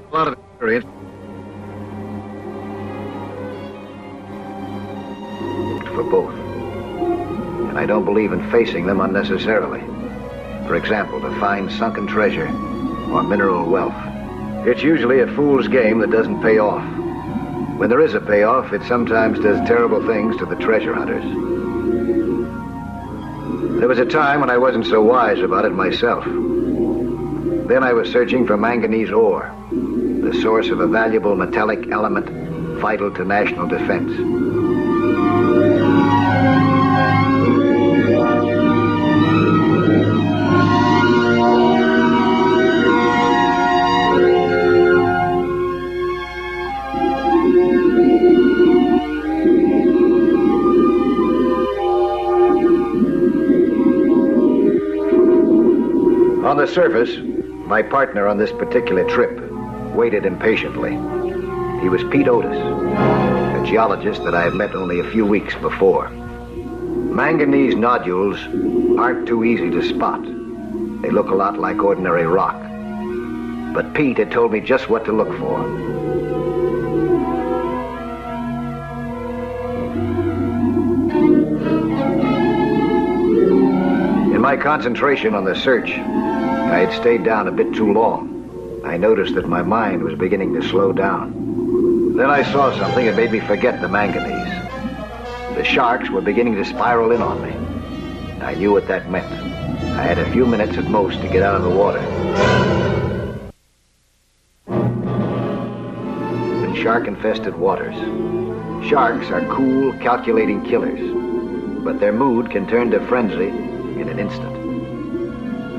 A lot of experience for both. And I don't believe in facing them unnecessarily. For example, to find sunken treasure or mineral wealth. It's usually a fool's game that doesn't pay off. When there is a payoff, it sometimes does terrible things to the treasure hunters. There was a time when I wasn't so wise about it myself. Then I was searching for manganese ore, the source of a valuable metallic element vital to national defense. On the surface, my partner on this particular trip waited impatiently. He was Pete Otis, a geologist that I had met only a few weeks before. Manganese nodules aren't too easy to spot. They look a lot like ordinary rock. But Pete had told me just what to look for. In my concentration on the search, I had stayed down a bit too long. I noticed that my mind was beginning to slow down. Then I saw something that made me forget the manganese. The sharks were beginning to spiral in on me. I knew what that meant. I had a few minutes at most to get out of the water. In shark-infested waters, sharks are cool, calculating killers, but their mood can turn to frenzy in an instant.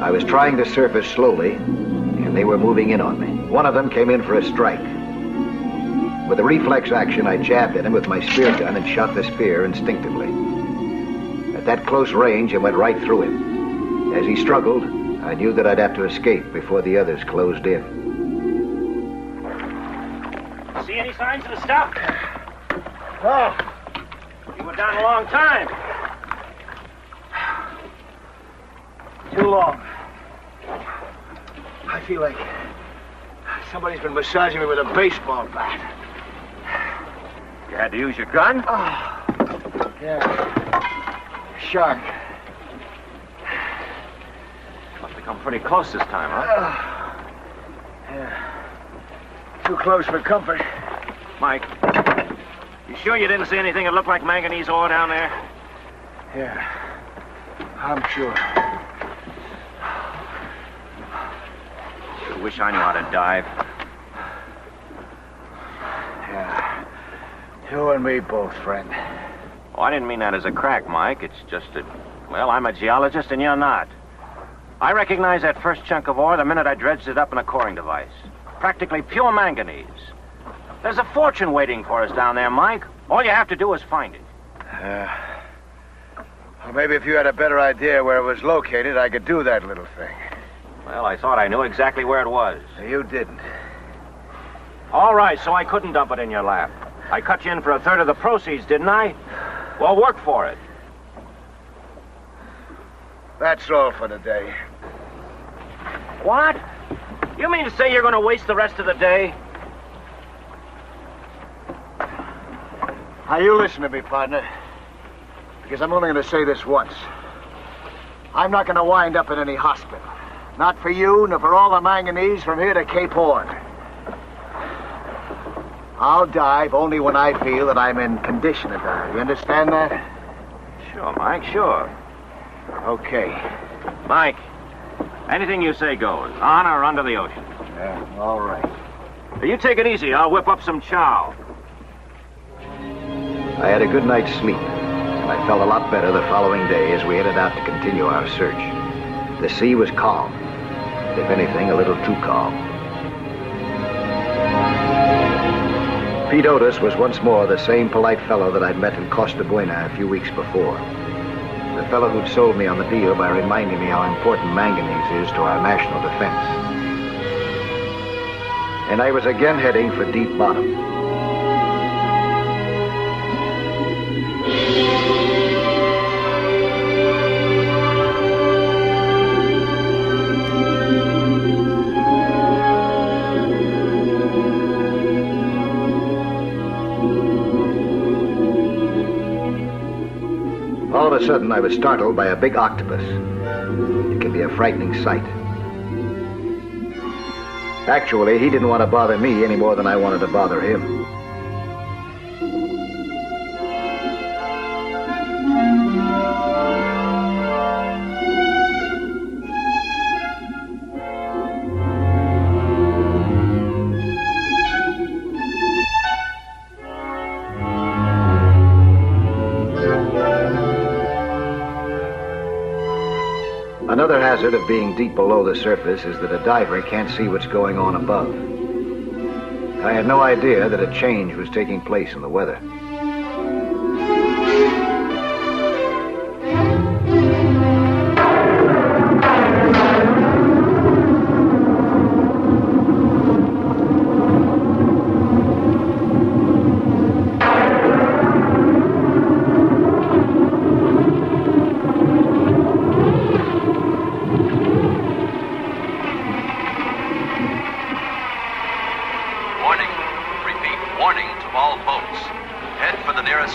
I was trying to surface slowly, and they were moving in on me. One of them came in for a strike. With a reflex action, I jabbed at him with my spear gun and shot the spear instinctively. At that close range, I went right through him. As he struggled, I knew that I'd have to escape before the others closed in. See any signs of the stuff? Oh, you were down a long time. Too long. I feel like somebody's been massaging me with a baseball bat. You had to use your gun? Oh, yeah. Shark. Must have come pretty close this time, huh? Yeah. Too close for comfort. Mike, you sure you didn't see anything that looked like manganese ore down there? Yeah, I'm sure. I wish I knew how to dive. Yeah. You and me both, friend. Oh, I didn't mean that as a crack, Mike. It's just that, well, I'm a geologist and you're not. I recognized that first chunk of ore the minute I dredged it up in a coring device. Practically pure manganese. There's a fortune waiting for us down there, Mike. All you have to do is find it. Well, maybe if you had a better idea where it was located, I could do that little thing. Well, I thought I knew exactly where it was. You didn't. All right, so I couldn't dump it in your lap. I cut you in for a third of the proceeds, didn't I? Well, work for it. That's all for today. What? You mean to say you're going to waste the rest of the day? Now, you listen to me, partner. Because I'm only going to say this once. I'm not going to wind up in any hospital. Not for you, nor for all the manganese from here to Cape Horn. I'll dive only when I feel that I'm in condition to dive. You understand that? Sure, Mike, sure. Okay. Mike, Anything you say goes, on or under the ocean. Yeah, all right. You take it easy. I'll whip up some chow. I had a good night's sleep, and I felt a lot better the following day as we headed out to continue our search. The sea was calm, if anything, a little too calm. Pete Otis was once more the same polite fellow that I'd met in Costa Buena a few weeks before. The fellow who'd sold me on the deal by reminding me how important manganese is to our national defense. And I was again heading for deep bottom. All of a sudden, I was startled by a big octopus. It can be a frightening sight. Actually, he didn't want to bother me any more than I wanted to bother him. Another hazard of being deep below the surface is that a diver can't see what's going on above. I had no idea that a change was taking place in the weather.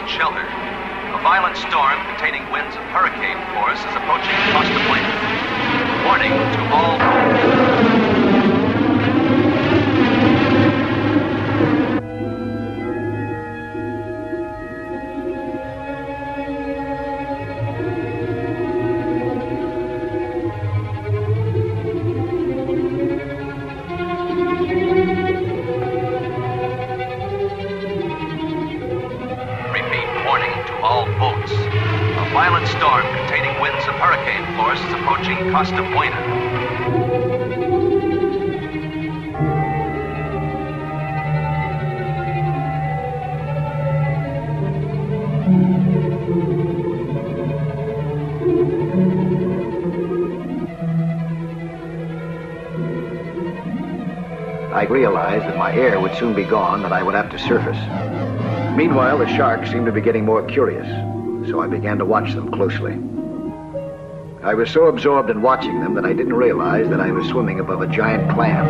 Shelter. A violent storm containing winds of hurricane force is approaching Costa Buena. Warning to all boats. A violent storm containing winds of hurricane force is approaching Costa Buena. I realized that my air would soon be gone, that I would have to surface. Meanwhile, the sharks seemed to be getting more curious, so I began to watch them closely. I was so absorbed in watching them that I didn't realize that I was swimming above a giant clam.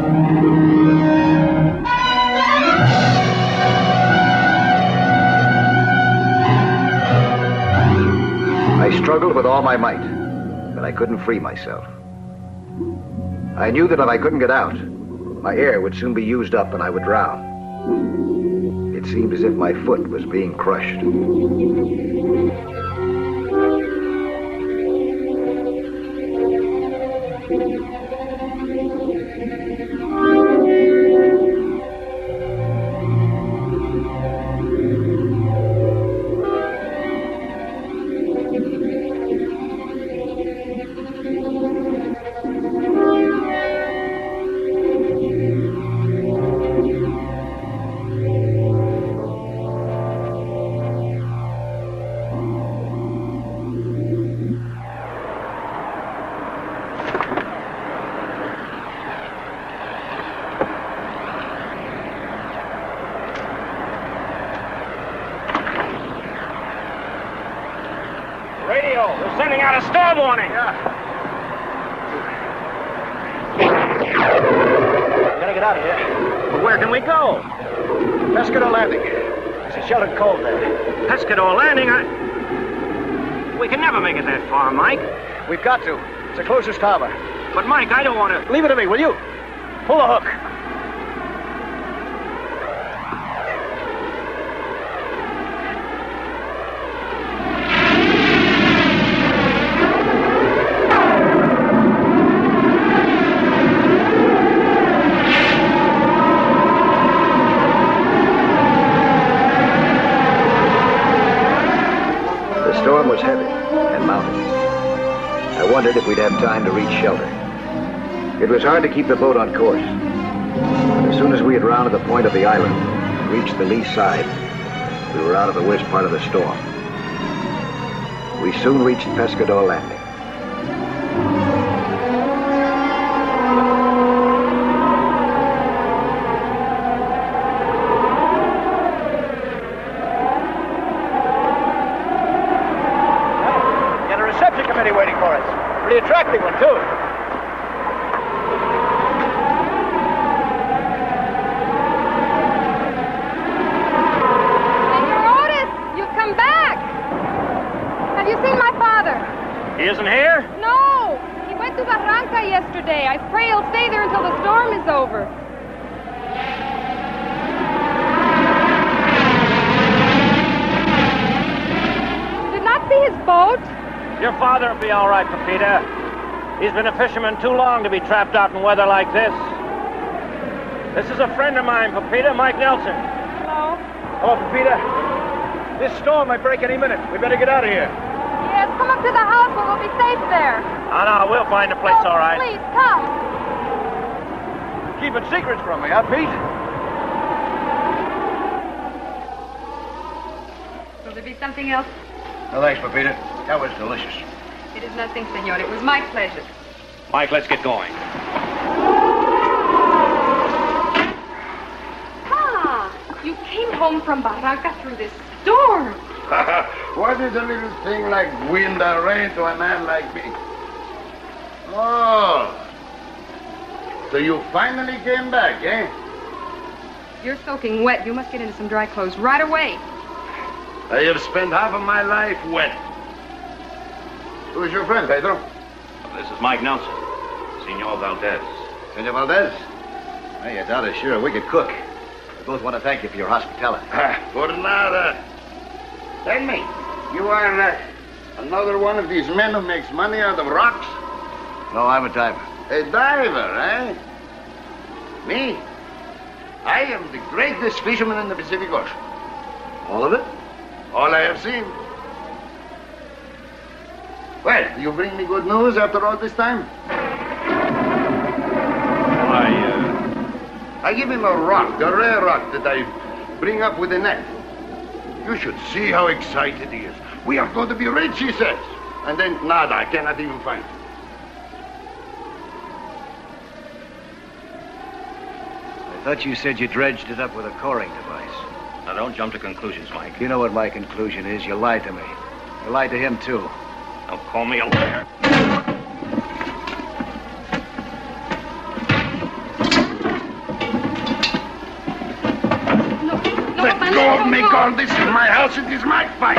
I struggled with all my might, but I couldn't free myself. I knew that if I couldn't get out, my air would soon be used up and I would drown. It seemed as if my foot was being crushed. Radio, they're sending out a storm warning. Yeah. We gotta get out of here. But where can we go? Pescador Landing. It's a sheltered cove there. Pescador Landing? We can never make it that far, Mike. We've got to. It's the closest harbor. But, Mike, I don't want to... Leave it to me, will you? Pull the hook. have time to reach shelter. It was hard to keep the boat on course. But as soon as we had rounded the point of the island and reached the lee side, we were out of the worst part of the storm. We soon reached Pescador Landing. Got a reception committee waiting for us. Pretty attractive one, too. He isn't here? No! He went to Barranca yesterday. I pray he'll stay there until the storm is over. You did not see his boat? Your father will be all right, Pepita. He's been a fisherman too long to be trapped out in weather like this. This is a friend of mine, Pepita, Mike Nelson. Hello? Hello, Pepita. This storm might break any minute. We better get out of here. Yes, come up to the house where we'll be safe there. Oh, no, we'll find a place all right. Please, come. Keeping secrets from me, huh, Pete? Will there be something else? No, thanks, Pepita. That was delicious. It is nothing, senor. It was my pleasure. Mike, let's get going. Ah, you came home from Barranca through this storm. What is a little thing like wind or rain to a man like me? Oh. So you finally came back, eh? You're soaking wet. You must get into some dry clothes right away. I have spent half of my life wet. Who's your friend, Pedro? This is Mike Nelson, Senor Valdez. Senor Valdez? Hey, I doubt it's sure a wicked cook. We both want to thank you for your hospitality. Por nada. Tell me, you are another one of these men who makes money out of rocks? No, I'm a diver. A diver, eh? Me? I am the greatest fisherman in the Pacific Ocean. All of it? All I have seen. Well, do you bring me good news after all this time? I give him a rock, a rare rock that I bring up with a net. You should see how excited he is. We are going to be rich, he says. And then, nada, I cannot even find it. I thought you said you dredged it up with a coring device. Now, don't jump to conclusions, Mike. You know what my conclusion is. You lied to me. You lied to him, too. Don't call me a liar. Let go of me, girl. This is my house. It is my fight.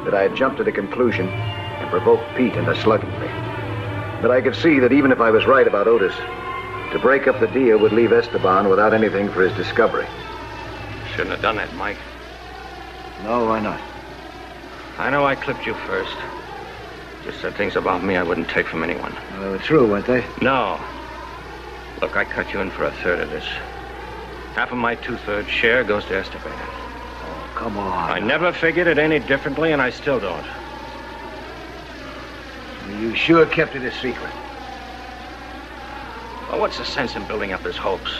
I had jumped to the conclusion and provoked Pete into slugging me. But I could see that even if I was right about Otis, to break up the deal would leave Esteban without anything for his discovery. Shouldn't have done that, Mike. No, why not? I know I clipped you first. Just said things about me I wouldn't take from anyone. Well, they were true, weren't they? No. Look, I cut you in for a third of this. Half of my two-thirds share goes to Esteban. Come on. I never figured it any differently, and I still don't. You sure kept it a secret. Well, what's the sense in building up his hopes?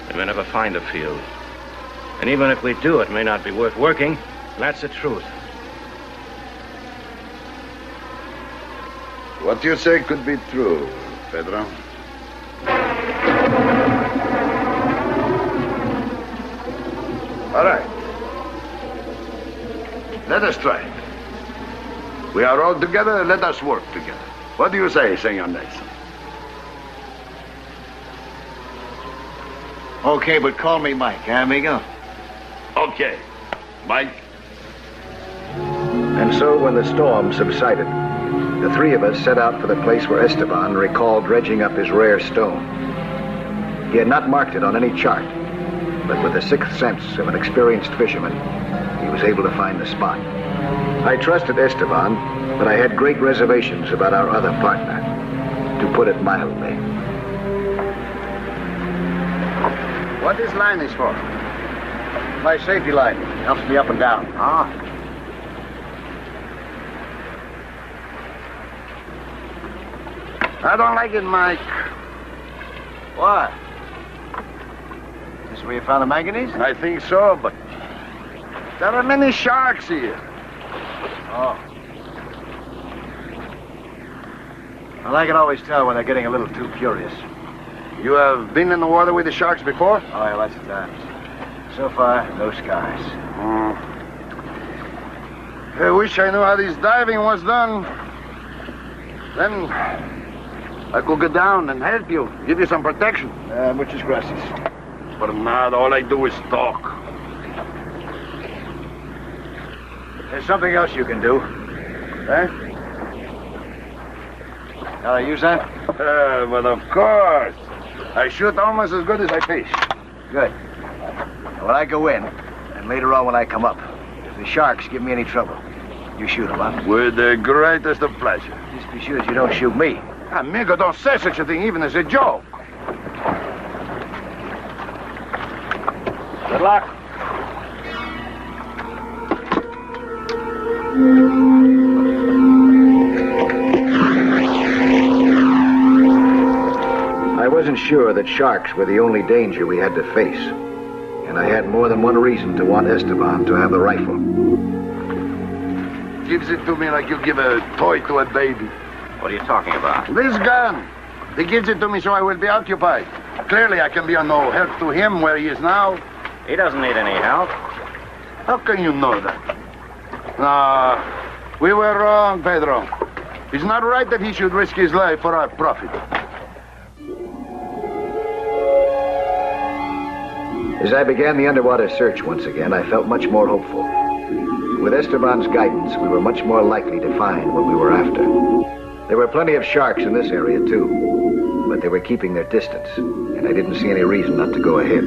We may never find a field. And even if we do, it may not be worth working. That's the truth. What you say could be true, Pedro. All right. Let us try it. We are all together, let us work together. What do you say, Senor Nelson? Okay, but call me Mike, eh, amigo? Okay. Mike. And so when the storm subsided, The three of us set out for the place where Esteban recalled dredging up his rare stone. He had not marked it on any chart, but with the sixth sense of an experienced fisherman, he was able to find the spot. I trusted Esteban, but I had great reservations about our other partner, to put it mildly. What this line is for? My safety line. Helps me up and down. Ah. I don't like it, Mike. Why? This where you found the manganese? I think so, but there are many sharks here. Oh. Well, I can always tell when they're getting a little too curious. You have been in the water with the sharks before? Oh, yeah, lots of times. So far, no scars. I wish I knew how this diving was done. Then I could go down and help you, give you some protection. Muchas gracias. But now all I do is talk. There's something else you can do. Eh? Shall I use that? But of course. I shoot almost as good as I fish. Good. Now, when I go in, and later on when I come up, if the sharks give me any trouble, you shoot them, huh? With the greatest of pleasure. Just be sure that you don't shoot me. Amigo, don't say such a thing even as a joke. Good luck. I wasn't sure that sharks were the only danger we had to face, and I had more than one reason to want Esteban to have the rifle. Gives it to me like you give a toy to a baby. What are you talking about? This gun. He gives it to me so I will be occupied. Clearly I can be of no help to him where he is now. He doesn't need any help. How can you know that? No, we were wrong, Pedro. It's not right that he should risk his life for our profit. As I began the underwater search once again, I felt much more hopeful. With Esteban's guidance, we were much more likely to find what we were after. There were plenty of sharks in this area, too, but they were keeping their distance, and I didn't see any reason not to go ahead.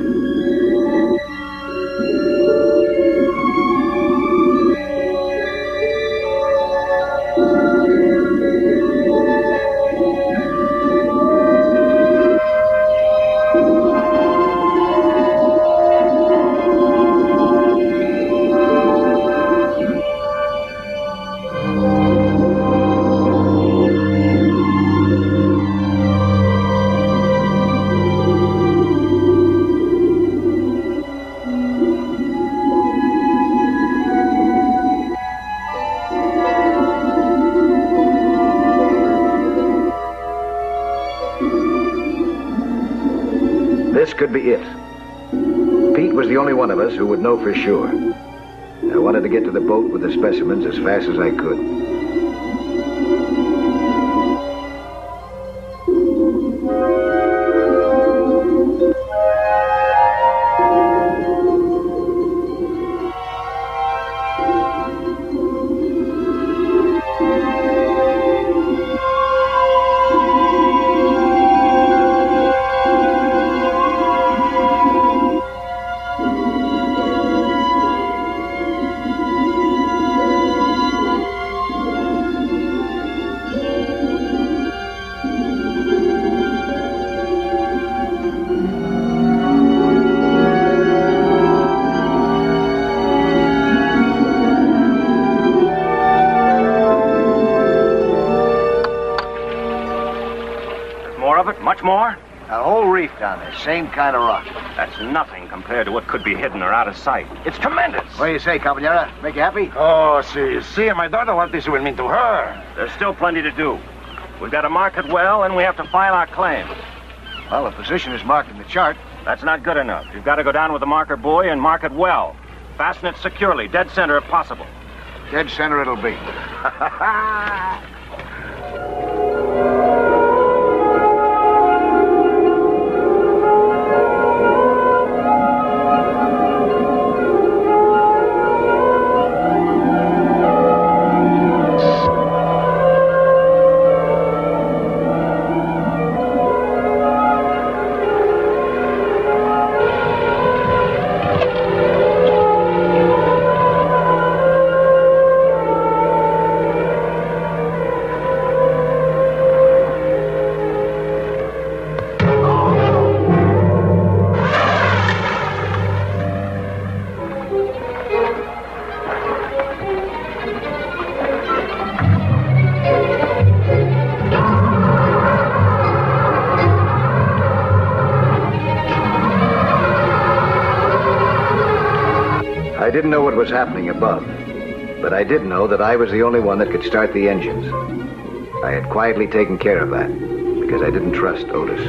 This could be it. Pete was the only one of us who would know for sure. I wanted to get to the boat with the specimens as fast as I could. Much more? A whole reef down there, same kind of rock. That's nothing compared to what could be hidden or out of sight. It's tremendous. What do you say, Caballero? Make you happy? Oh, see, my daughter, what this will mean to her. There's still plenty to do. We've got to mark it well, and we have to file our claims. Well, the position is marked in the chart. That's not good enough. You've got to go down with the marker buoy and mark it well. Fasten it securely, dead center if possible. Dead center it'll be. didn't know what was happening above, but I did know that I was the only one that could start the engines. I had quietly taken care of that because I didn't trust Otis.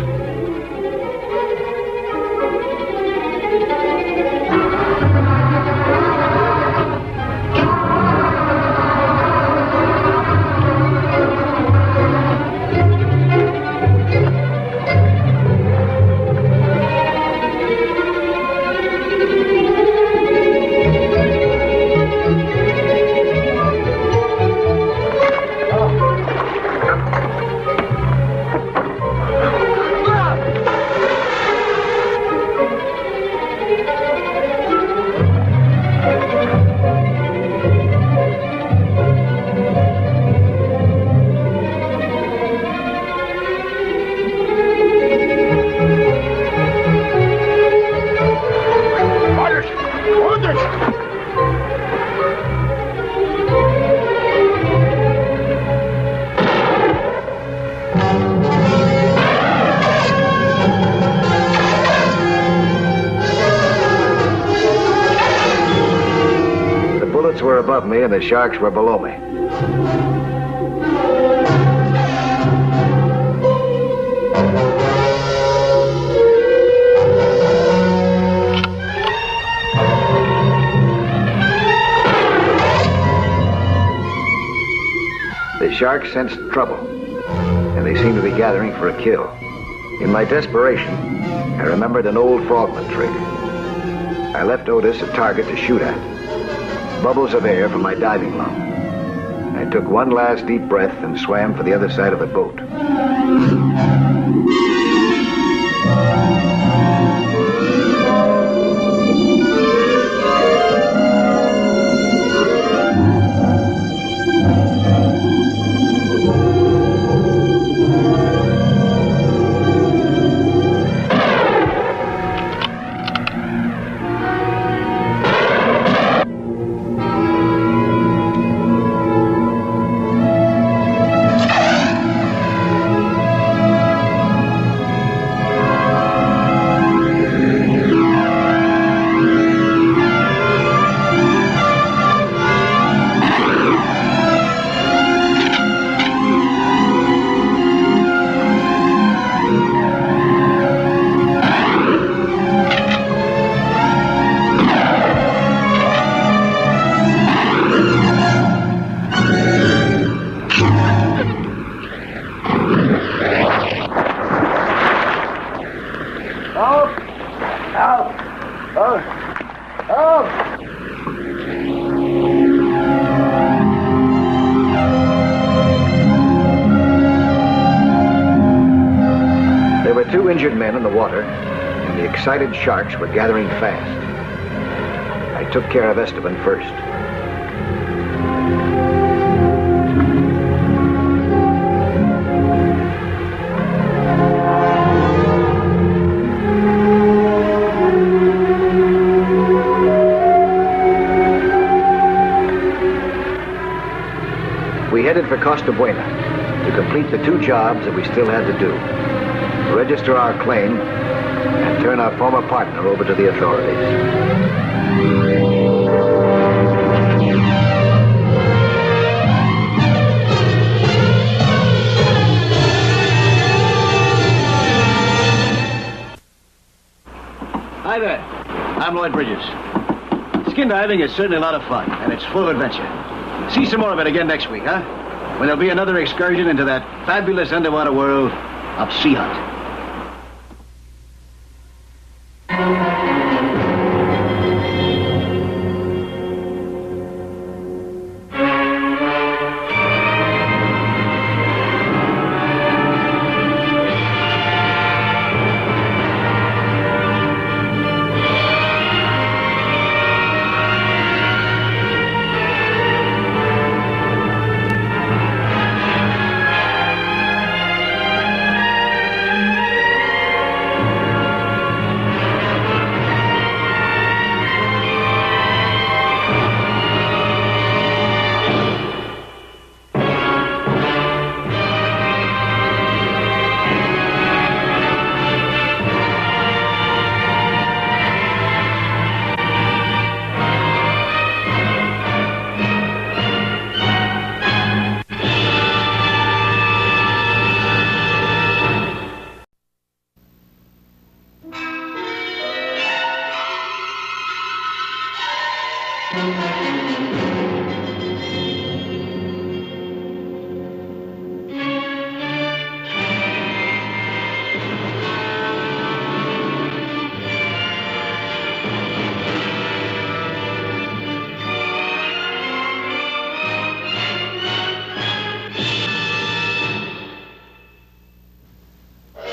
Were above me and the sharks were below me. The sharks sensed trouble, and they seemed to be gathering for a kill. In my desperation, I remembered an old frogman trick. I left Otis a target to shoot at. Bubbles of air from my diving lung. I took one last deep breath and swam for the other side of the boat. Injured men in the water, and the excited sharks were gathering fast. I took care of Esteban first. We headed for Costa Buena to complete the 2 jobs that we still had to do. Register our claim, and turn our former partner over to the authorities. Hi there. I'm Lloyd Bridges. Skin diving is certainly a lot of fun, and it's full of adventure. See some more of it again next week, huh? When there'll be another excursion into that fabulous underwater world of Sea Hunt.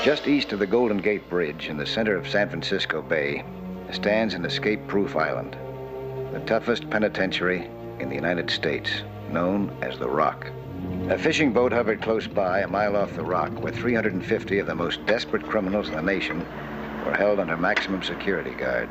Just east of the Golden Gate Bridge, in the center of San Francisco Bay, stands an escape-proof island, the toughest penitentiary in the United States, known as the Rock. A fishing boat hovered close by, a mile off the Rock, where 350 of the most desperate criminals in the nation were held under maximum security guard.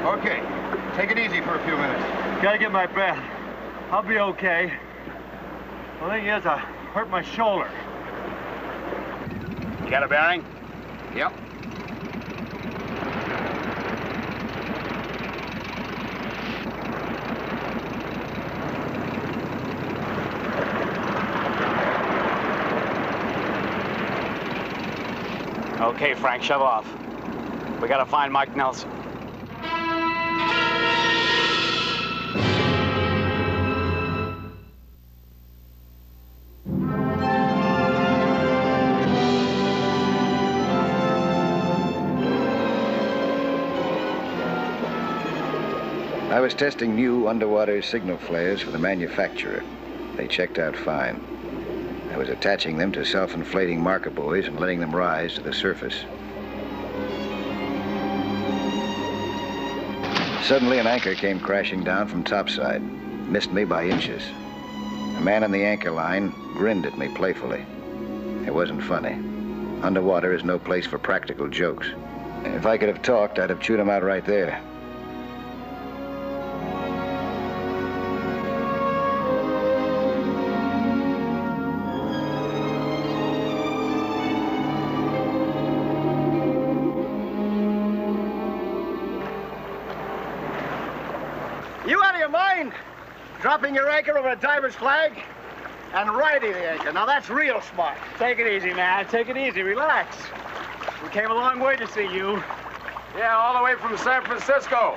Okay, take it easy for a few minutes. Gotta get my breath. I'll be okay. The thing is, I hurt my shoulder. You got a bearing? Yep. Okay, Frank, shove off. We gotta find Mike Nelson. I was testing new underwater signal flares for the manufacturer. They checked out fine. I was attaching them to self-inflating marker buoys and letting them rise to the surface. Suddenly, an anchor came crashing down from topside, missed me by inches. The man on the anchor line grinned at me playfully. It wasn't funny. Underwater is no place for practical jokes. If I could have talked, I'd have chewed him out right there. You out of your mind? Dropping your anchor over a diver's flag and riding the anchor. Now that's real smart. Take it easy, man. Take it easy. Relax. We came a long way to see you. Yeah, all the way from San Francisco.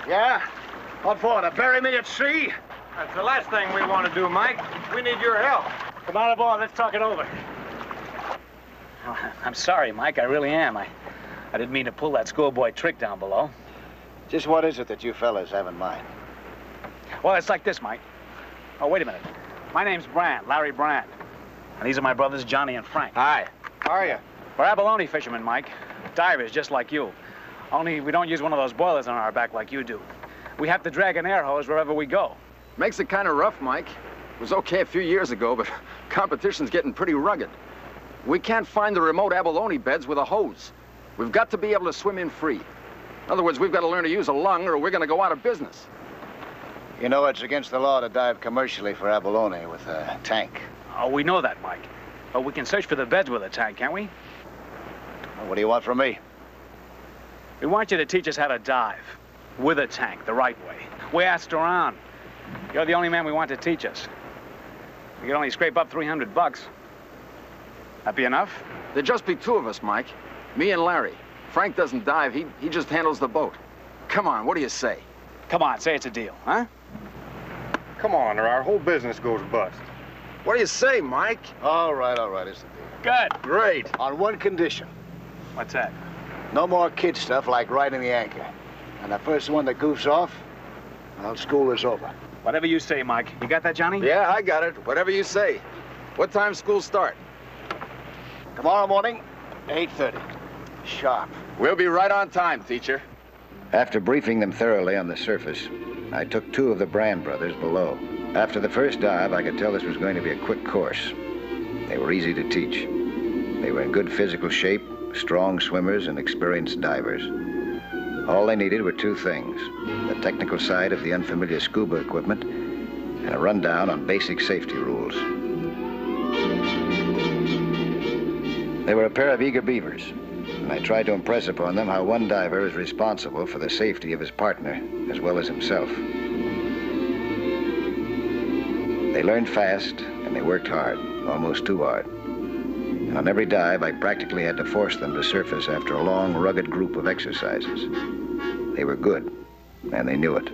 Yeah? What for, to bury me at sea? That's the last thing we want to do, Mike. We need your help. Come on aboard. Let's talk it over. I'm sorry, Mike. I really am. I didn't mean to pull that schoolboy trick down below. Just what is it that you fellas have in mind? Well, it's like this, Mike. Oh, wait a minute. My name's Brand, Larry Brand. And these are my brothers, Johnny and Frank. Hi. How are you? We're abalone fishermen, Mike. Divers, just like you. Only we don't use one of those boilers on our back like you do. We have to drag an air hose wherever we go. Makes it kind of rough, Mike. It was okay a few years ago, but competition's getting pretty rugged. We can't find the remote abalone beds with a hose. We've got to be able to swim in free. In other words, we've got to learn to use a lung or we're going to go out of business. You know, it's against the law to dive commercially for abalone with a tank. Oh, we know that, Mike. But we can search for the beds with a tank, can't we? Well, what do you want from me? We want you to teach us how to dive. With a tank, the right way. We asked around. You're the only man we want to teach us. We could only scrape up $300. That be enough? There'd just be two of us, Mike. Me and Larry. Frank doesn't dive, he just handles the boat. Come on, what do you say? Come on, say it's a deal, huh? Come on, or our whole business goes bust. What do you say, Mike? All right, it's a deal. Good. Great. On one condition. What's that? No more kid stuff like riding the anchor. And the first one that goofs off, well, school is over. Whatever you say, Mike. You got that, Johnny? Yeah, I got it. Whatever you say. What time school start? Tomorrow morning, 8:30. Sharp. We'll be right on time, teacher. After briefing them thoroughly on the surface, I took two of the Brand brothers below. After the first dive, I could tell this was going to be a quick course. They were easy to teach. They were in good physical shape, strong swimmers, and experienced divers. All they needed were two things: the technical side of the unfamiliar scuba equipment and a rundown on basic safety rules. They were a pair of eager beavers, and I tried to impress upon them how one diver is responsible for the safety of his partner as well as himself. They learned fast, and they worked hard, almost too hard. And on every dive, I practically had to force them to surface after a long, rugged group of exercises. They were good, and they knew it.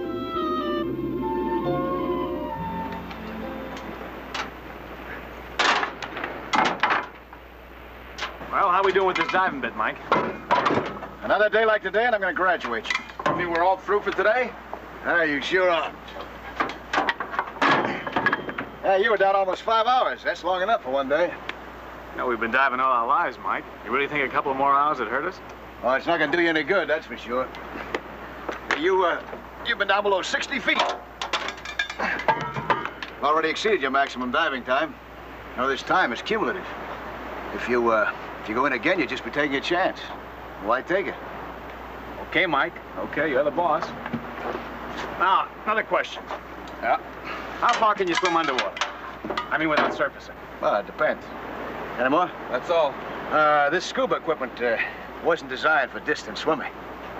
Well, how we doing with this diving bit, Mike? Another day like today, and I'm going to graduate. You mean we're all through for today? Ah, you sure are. Hey, you were down almost 5 hours. That's long enough for one day. No, we've been diving all our lives, Mike. You really think a couple of more hours would hurt us? Oh, it's not going to do you any good, that's for sure. You've been down below 60 feet. Already exceeded your maximum diving time. Now, this time is cumulative. If you go in again, you'd just be taking a chance. Why take it? Okay, Mike. Okay, you're the boss. Now, another question. Yeah? How far can you swim underwater? I mean, without surfacing. Well, it depends. Any more? That's all. This scuba equipment wasn't designed for distance swimming.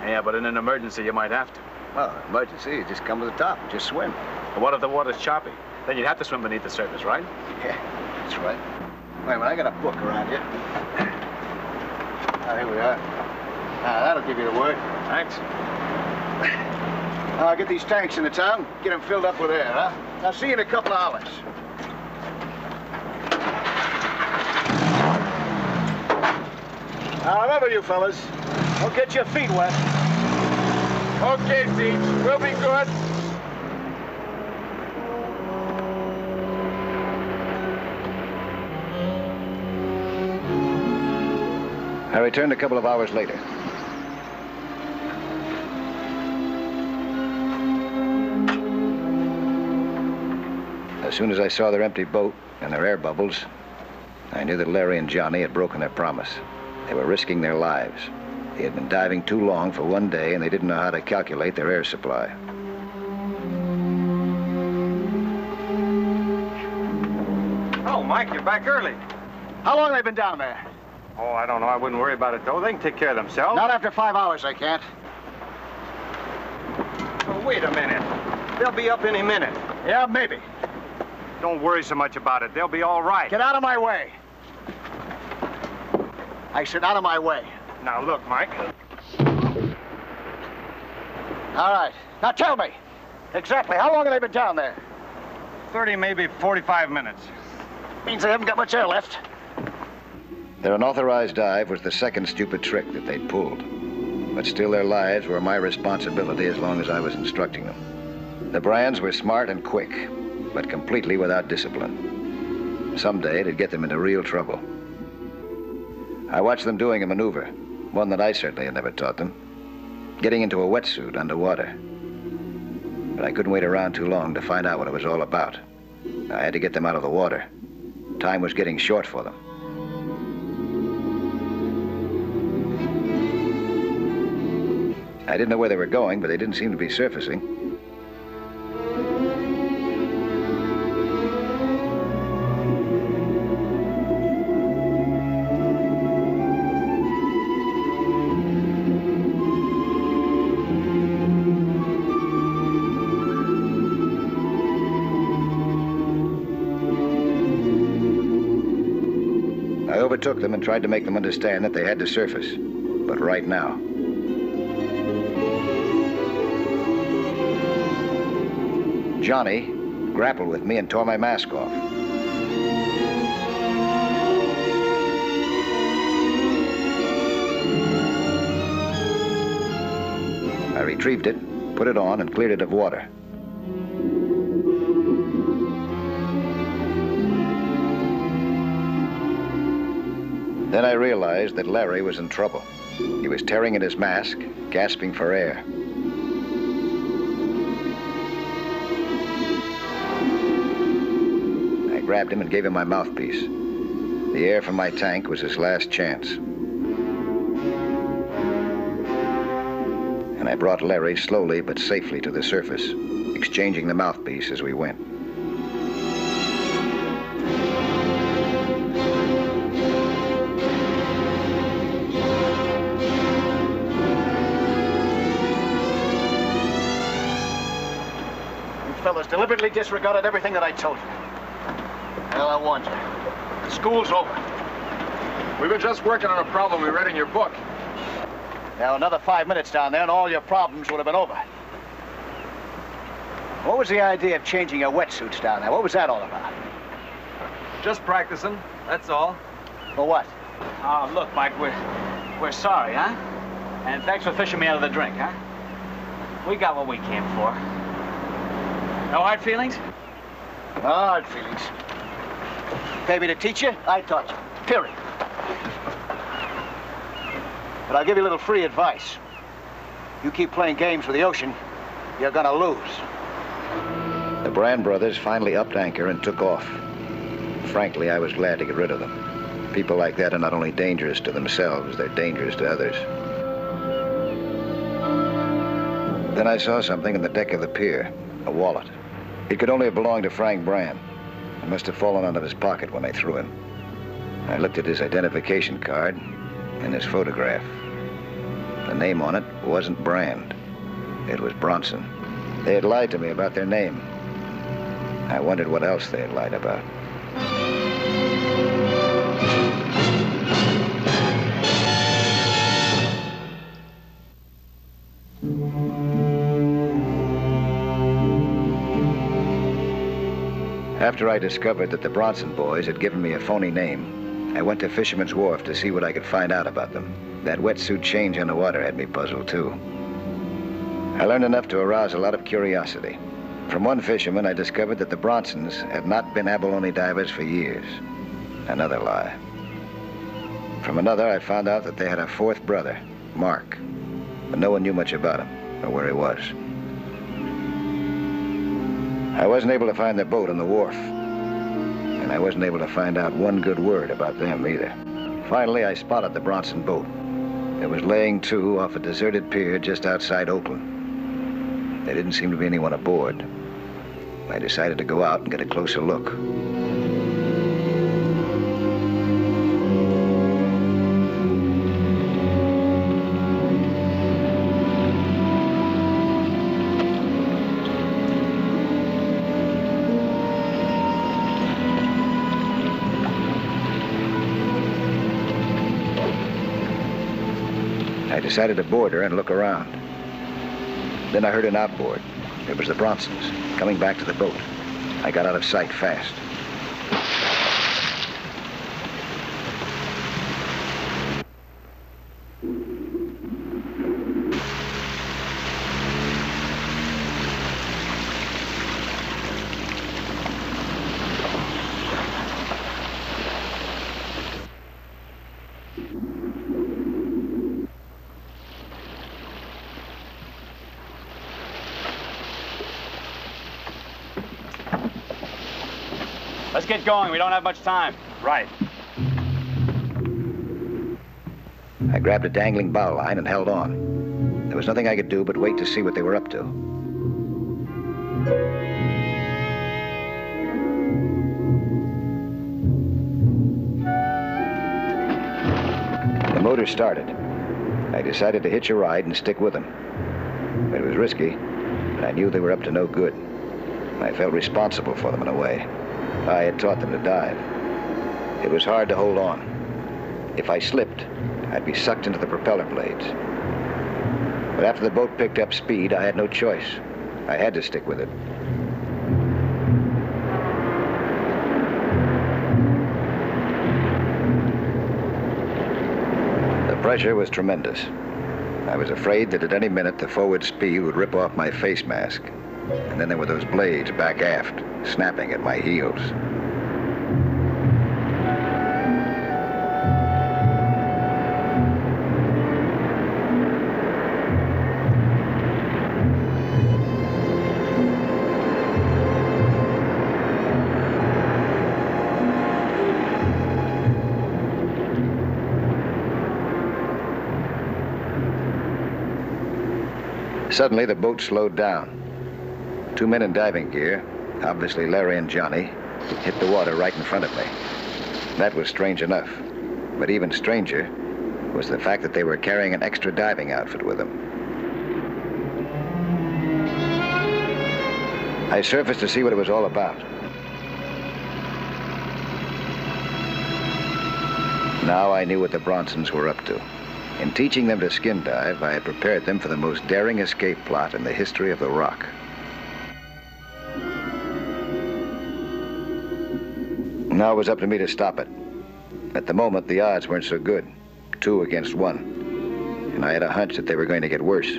Yeah, but in an emergency, you might have to. Well, emergency, you just come to the top and just swim. But what if the water's choppy? Then you'd have to swim beneath the surface, right? Yeah, that's right. Wait a minute, I got a book around here. Here we are. That'll give you the word. Thanks. I'll get these tanks in the town, get them filled up with air, huh? I'll see you in a couple of hours. Now, remember, you fellas, don't get your feet wet. Okay, Pete. We'll be good. I returned a couple of hours later. As soon as I saw their empty boat and their air bubbles, I knew that Larry and Johnny had broken their promise. They were risking their lives. They had been diving too long for one day, and they didn't know how to calculate their air supply. Oh, Mike, you're back early. How long have they been down there? Oh, I don't know. I wouldn't worry about it, though. They can take care of themselves. Not after 5 hours, I can't. Oh, wait a minute. They'll be up any minute. Yeah, maybe. Don't worry so much about it. They'll be all right. Get out of my way. I said out of my way. Now, look, Mike. All right. Now tell me, exactly how long have they been down there? 30, maybe 45 minutes. Means they haven't got much air left. Their unauthorized dive was the second stupid trick that they'd pulled. But still, their lives were my responsibility as long as I was instructing them. The Brands were smart and quick, but completely without discipline. Someday, it'd get them into real trouble. I watched them doing a maneuver, one that I certainly had never taught them, getting into a wetsuit underwater. But I couldn't wait around too long to find out what it was all about. I had to get them out of the water. Time was getting short for them. I didn't know where they were going, but they didn't seem to be surfacing. I overtook them and tried to make them understand that they had to surface, but right now. Johnny grappled with me and tore my mask off. I retrieved it, put it on, and cleared it of water. Then I realized that Larry was in trouble. He was tearing at his mask, gasping for air. I grabbed him and gave him my mouthpiece. The air from my tank was his last chance. and I brought Larry slowly but safely to the surface, exchanging the mouthpiece as we went. You fellas deliberately disregarded everything that I told you. Well, I warned you. The school's over. We were just working on a problem we read in your book. Now, another 5 minutes down there and all your problems would have been over. What was the idea of changing your wetsuits down there? What was that all about? Just practicing, that's all. For what? Oh, look, Mike, we're sorry, huh? And thanks for fishing me out of the drink, huh? We got what we came for. No hard feelings? No hard feelings. Pay me to teach you, I taught you. Period. But I'll give you a little free advice. You keep playing games with the ocean, you're gonna lose. The Brand brothers finally upped anchor and took off. Frankly, I was glad to get rid of them. People like that are not only dangerous to themselves, they're dangerous to others. Then I saw something in the deck of the pier, a wallet. It could only have belonged to Frank Brand. It must have fallen out of his pocket when I threw him. I looked at his identification card and his photograph. The name on it wasn't Brand. It was Bronson. They had lied to me about their name. I wondered what else they had lied about. After I discovered that the Bronson boys had given me a phony name, I went to Fisherman's Wharf to see what I could find out about them. That wetsuit change on the water had me puzzled, too. I learned enough to arouse a lot of curiosity. From one fisherman, I discovered that the Bronsons had not been abalone divers for years. Another lie. From another, I found out that they had a fourth brother, Mark, but no one knew much about him or where he was. I wasn't able to find their boat on the wharf, and I wasn't able to find out one good word about them either. Finally, I spotted the Bronson boat. It was laying to off a deserted pier just outside Oakland. There didn't seem to be anyone aboard. I decided to go out and get a closer look. I decided to board her and look around. Then I heard an outboard. It was the Bronsons coming back to the boat. I got out of sight fast. Let's get going. We don't have much time. Right. I grabbed a dangling bow line and held on. There was nothing I could do but wait to see what they were up to. The motor started. I decided to hitch a ride and stick with them. It was risky, but I knew they were up to no good. I felt responsible for them in a way. I had taught them to dive. It was hard to hold on. If I slipped, I'd be sucked into the propeller blades. But after the boat picked up speed, I had no choice. I had to stick with it. The pressure was tremendous. I was afraid that at any minute the forward speed would rip off my face mask. And then there were those blades back aft, snapping at my heels. Suddenly, the boat slowed down. 2 men in diving gear, obviously Larry and Johnny, hit the water right in front of me. That was strange enough. But even stranger was the fact that they were carrying an extra diving outfit with them. I surfaced to see what it was all about. Now I knew what the Bronsons were up to. In teaching them to skin dive, I had prepared them for the most daring escape plot in the history of the Rock. Now it was up to me to stop it. At the moment, the odds weren't so good. 2 against 1. And I had a hunch that they were going to get worse.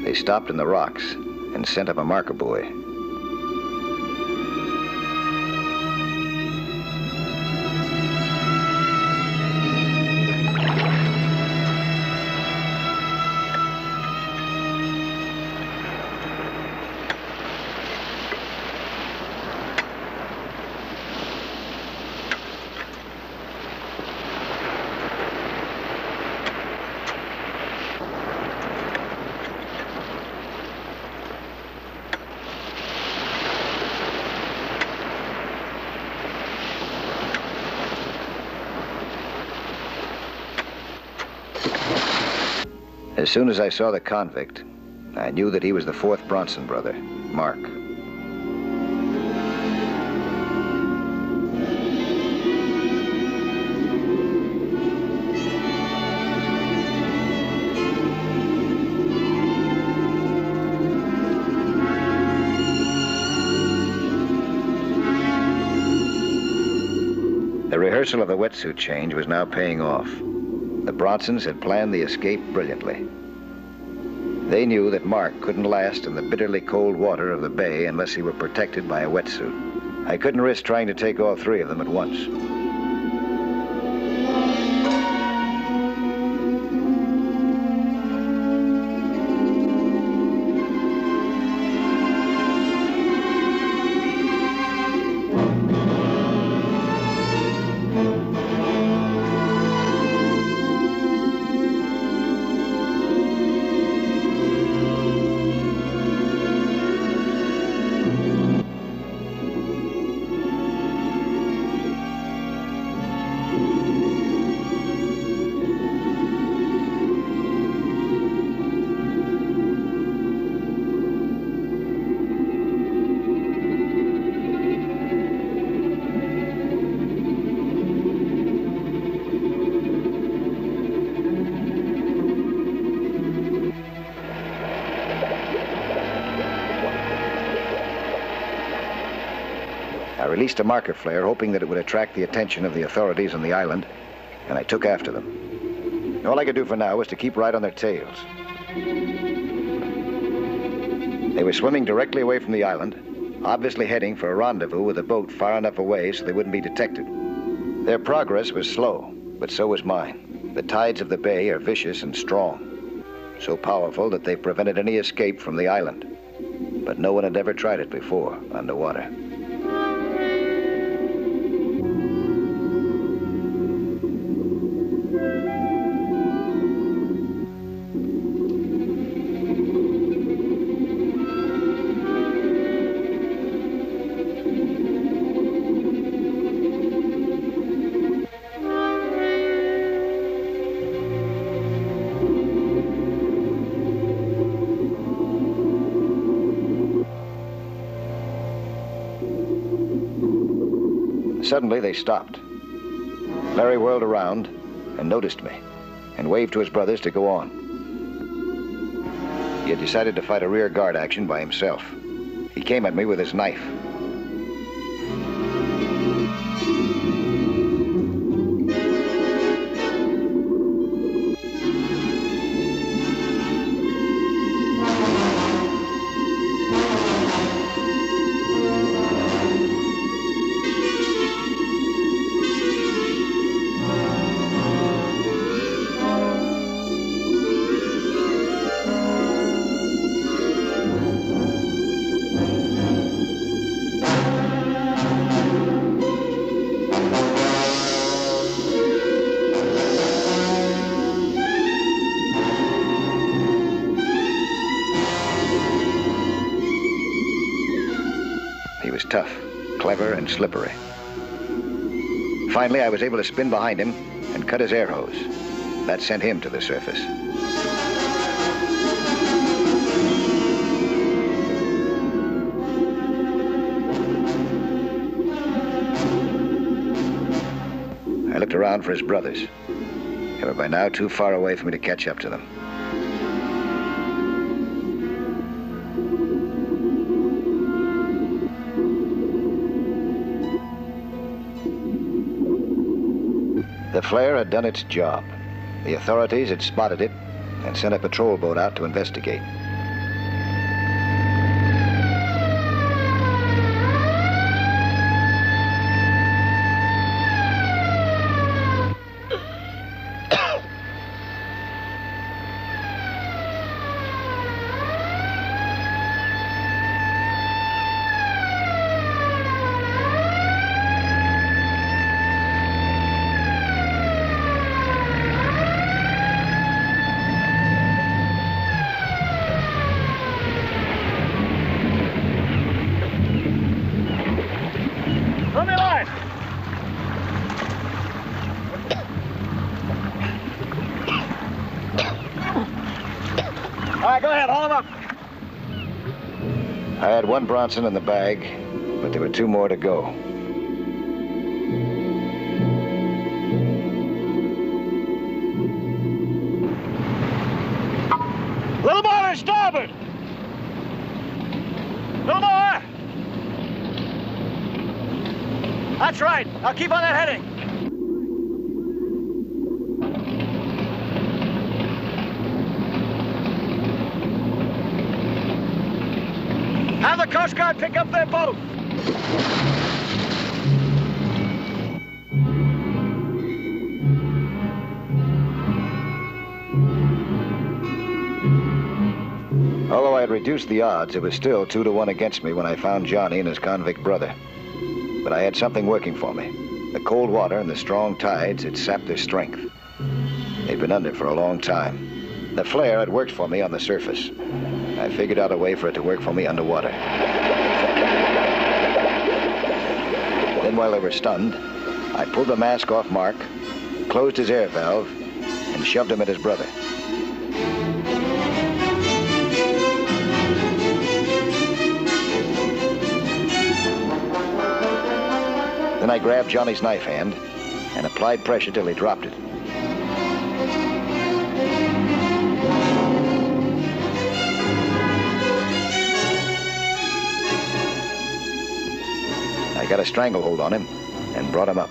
They stopped in the rocks and sent up a marker buoy. As soon as I saw the convict, I knew that he was the 4th Bronson brother, Mark. The rehearsal of the wetsuit change was now paying off. The Bronsons had planned the escape brilliantly. They knew that Mark couldn't last in the bitterly cold water of the bay unless he were protected by a wetsuit. I couldn't risk trying to take all 3 of them at once. I released a marker flare, hoping that it would attract the attention of the authorities on the island, and I took after them. All I could do for now was to keep right on their tails. They were swimming directly away from the island, obviously heading for a rendezvous with a boat far enough away so they wouldn't be detected. Their progress was slow, but so was mine. The tides of the bay are vicious and strong, so powerful that they've prevented any escape from the island. But no one had ever tried it before underwater. Suddenly, they stopped. Larry whirled around and noticed me and waved to his brothers to go on. He had decided to fight a rear guard action by himself. He came at me with his knife. tough, clever, and slippery. Finally, I was able to spin behind him and cut his air hose. That sent him to the surface. I looked around for his brothers. They were by now too far away for me to catch up to them. The flare had done its job. The authorities had spotted it and sent a patrol boat out to investigate. I had one Bronson in the bag, but there were two more to go. Little more to starboard! Little more! That's right. I'll keep on that heading. Have the Coast Guard pick up their boat. Although I had reduced the odds, it was still 2-1 against me when I found Johnny and his convict brother. But I had something working for me. The cold water and the strong tides had sapped their strength. They'd been under for a long time. The flare had worked for me on the surface. I figured out a way for it to work for me underwater. Then while they were stunned, I pulled the mask off Mark, closed his air valve, and shoved him at his brother. Then I grabbed Johnny's knife hand and applied pressure till he dropped it. I got a stranglehold on him and brought him up.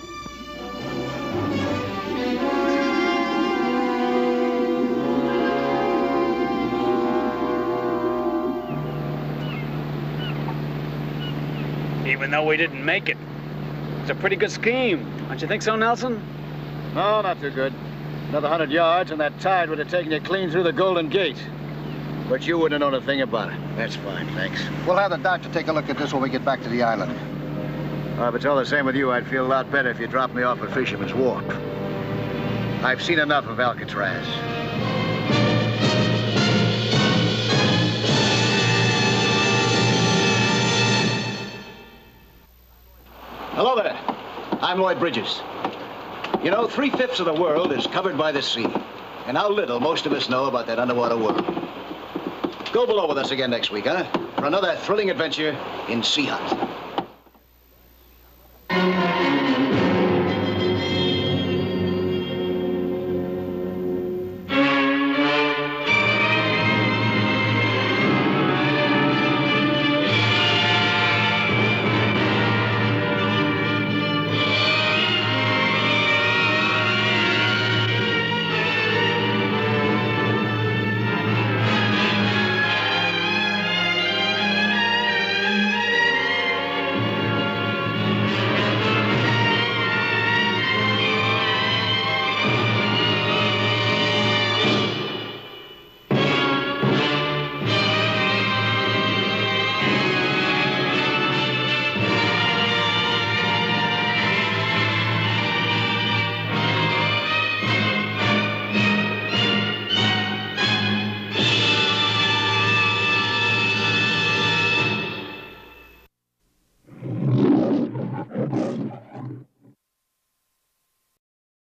Even though we didn't make it, it's a pretty good scheme. Don't you think so, Nelson? No, not too good. Another 100 yards and that tide would have taken you clean through the Golden Gate. But you wouldn't have known a thing about it. That's fine, thanks. We'll have the doctor take a look at this when we get back to the island. If it's all the same with you, I'd feel a lot better if you dropped me off at Fisherman's Wharf. I've seen enough of Alcatraz. Hello there. I'm Lloyd Bridges. You know, 3/5 of the world is covered by the sea. And how little most of us know about that underwater world. Go below with us again next week, huh? For another thrilling adventure in Sea Hunt.